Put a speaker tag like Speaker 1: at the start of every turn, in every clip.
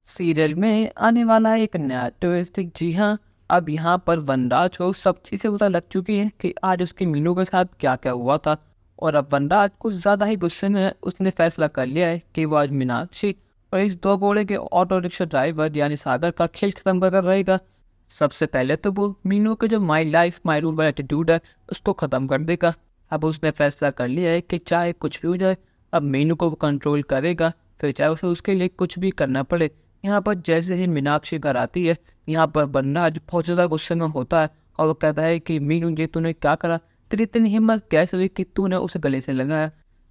Speaker 1: Serial में आने वाला है एक नया ट्विस्ट। जी हाँ, अब यहाँ पर वनराज को सब चीजें पता लग चुकी हैं कि आज उसकी मीनू के साथ क्या क्या हुआ था। और अब वनराज कुछ ज्यादा ही गुस्से में है। उसने फैसला कर लिया है कि वो आज मीनाक्षी और इस दो घोड़े के ऑटो रिक्शा ड्राइवर यानी सागर का खेल खत्म कर रहेगा। सबसे पहले तो वो मीनू के जो माई लाइफ माई रूल वाला एटीट्यूड है उसको खत्म कर देगा। अब उसने फैसला कर लिया है कि चाहे कुछ भी हो जाए, अब मीनू को वो कंट्रोल करेगा, फिर चाहे उसे उसके लिए कुछ भी करना पड़े। यहाँ पर जैसे ही मीनाक्षी घर आती है, यहाँ पर वनराज बहुत ज़्यादा गुस्से में होता है और वो कहता है कि मीनू ये तूने क्या करा, तेरी इतनी हिम्मत कैसे हुई कि तूने उसे गले से लगाया।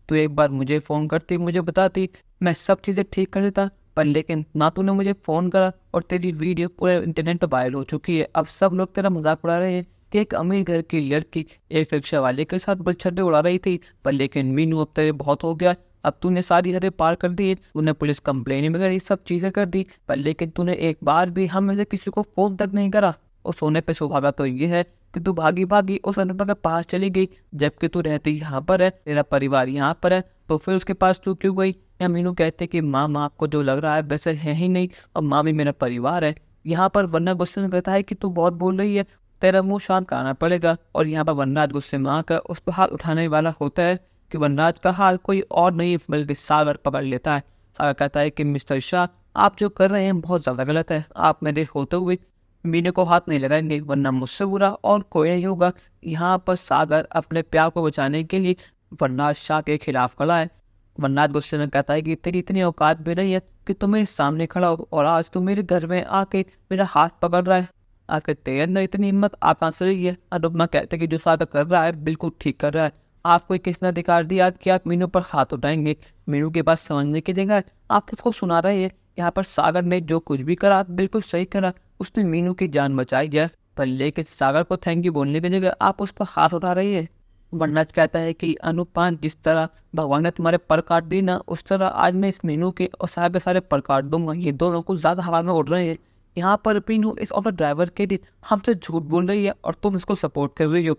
Speaker 1: तू एक बार मुझे फ़ोन करती, मुझे बताती, मैं सब चीज़ें ठीक कर देता, पर लेकिन ना तूने मुझे फ़ोन करा और तेरी वीडियो पूरे इंटरनेट पर वायरल हो चुकी है। अब सब लोग तेरा मजाक उड़ा रहे हैं कि एक अमीर घर की लड़की एक रिक्शा वाले के साथ बलछड़े उड़ा रही थी, पर लेकिन मीनू अब तेरे बहुत हो गया। अब तूने सारी हदें पार कर दी, तूने पुलिस कंप्लेन भी करी, सब चीजें कर दी, पर लेकिन तूने एक बार भी हम में से किसी को फोन तक नहीं करा। और सोने पे सुहागा तो ये है कि तू भागी भागी उस अनुपमा के पास चली गई, जबकि तू रहती यहाँ पर है, तेरा परिवार यहाँ पर है, तो फिर उसके पास तू क्यों गई। या मीनू कहते कि माँ को जो लग रहा है वैसे है ही नहीं, और माँ भी मेरा परिवार है। यहाँ पर वरना गुस्से में कहता है कि तू बहुत बोल रही है, तेरा मुंह शांत कराना पड़ेगा। और यहाँ पर वनराज गुस्से में आकर उस पर हाथ उठाने वाला होता है कि वनराज का हाथ कोई और नहीं बल्कि सागर पकड़ लेता है। सागर कहता है कि मिस्टर शाह, आप जो कर रहे हैं बहुत ज़्यादा गलत है। आप मेरे होते हुए मीनू को हाथ नहीं लगाएंगे, वरना मुझसे बुरा और कोई नहीं होगा। यहाँ पर सागर अपने प्यार को बचाने के लिए वनराज शाह के खिलाफ खड़ा है। वनराज गुस्से में कहता है कि तेरी इतनी औकात भी नहीं है कि तुम मेरे सामने खड़ा हो और आज तुम मेरे घर में आके मेरा हाथ पकड़ रहा है। आखिर तेरे अंदर इतनी हिम्मत आप कहाँ से रही है। अनुपमा कहते कि जो सागर कर रहा है बिल्कुल ठीक कर रहा है। आपको किसने अधिकार दिया कि आप मीनू पर हाथ उठाएंगे। मीनू के पास समझने की जगह आप उसको सुना रहे हैं। यहाँ पर सागर ने जो कुछ भी करा बिल्कुल सही करा, उसने मीनू की जान बचाई है, पर लेकिन सागर को थैंक यू बोलने की जगह आप उस पर हाथ उठा रही है। वरनाज कहता है कि अनुपमा, जिस तरह भगवान ने तुम्हारे पर काट दी ना, उस तरह आज मैं इस मीनू के और सागर के सारे पर काट दूंगा। ये दोनों कुछ ज्यादा हवा में उड़ रहे हैं। यहाँ पर मीनू इस ऑटो ड्राइवर के लिए हमसे झूठ बोल रही है और तुम इसको सपोर्ट कर रही हो।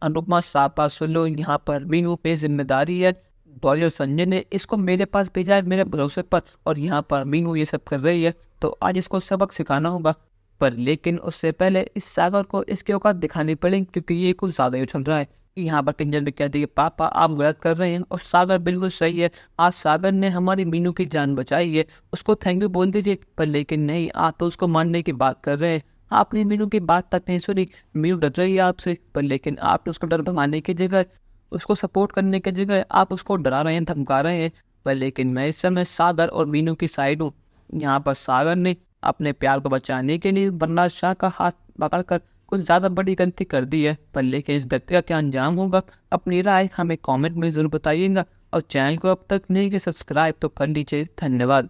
Speaker 1: अनुपमा, साफ बात सुन लो, यहाँ पर मीनू पे जिम्मेदारी है। डॉली और संजय ने इसको मेरे पास भेजा है मेरे भरोसे पर, और यहाँ पर मीनू ये सब कर रही है, तो आज इसको सबक सिखाना होगा। पर लेकिन उससे पहले इस सागर को इसके औकात दिखानी पड़ेगी, क्योंकि ये कुछ ज्यादा ही उछल रहा है। यहाँ पर किंजल भी कहती है पापा आप गलत कर रहे हैं, और सागर बिल्कुल सही है। आज सागर ने हमारी मीनू की जान बचाई है, उसको थैंक यू बोल दीजिए। पर लेकिन नहीं, आप तो उसको मारने की बात कर रहे हैं। आपने मीनू की बात तक नहीं सुनी। मीनू डर रही है आपसे, पर लेकिन आपने उसको डर भगाने की जगह, उसको सपोर्ट करने की जगह आप उसको डरा रहे हैं, धमका रहे हैं। पर लेकिन मैं इस समय सागर और मीनू की साइड हूँ। यहाँ पर सागर ने अपने प्यार को बचाने के लिए वरनाज शाह का हाथ पकड़कर कुछ ज्यादा बड़ी गलती कर दी है। पर लेकिन इस व्यक्ति का क्या अंजाम होगा, अपनी राय हमें कमेंट में जरूर बताइएगा, और चैनल को अब तक नहीं कि सब्सक्राइब तो कर लीजिए। धन्यवाद।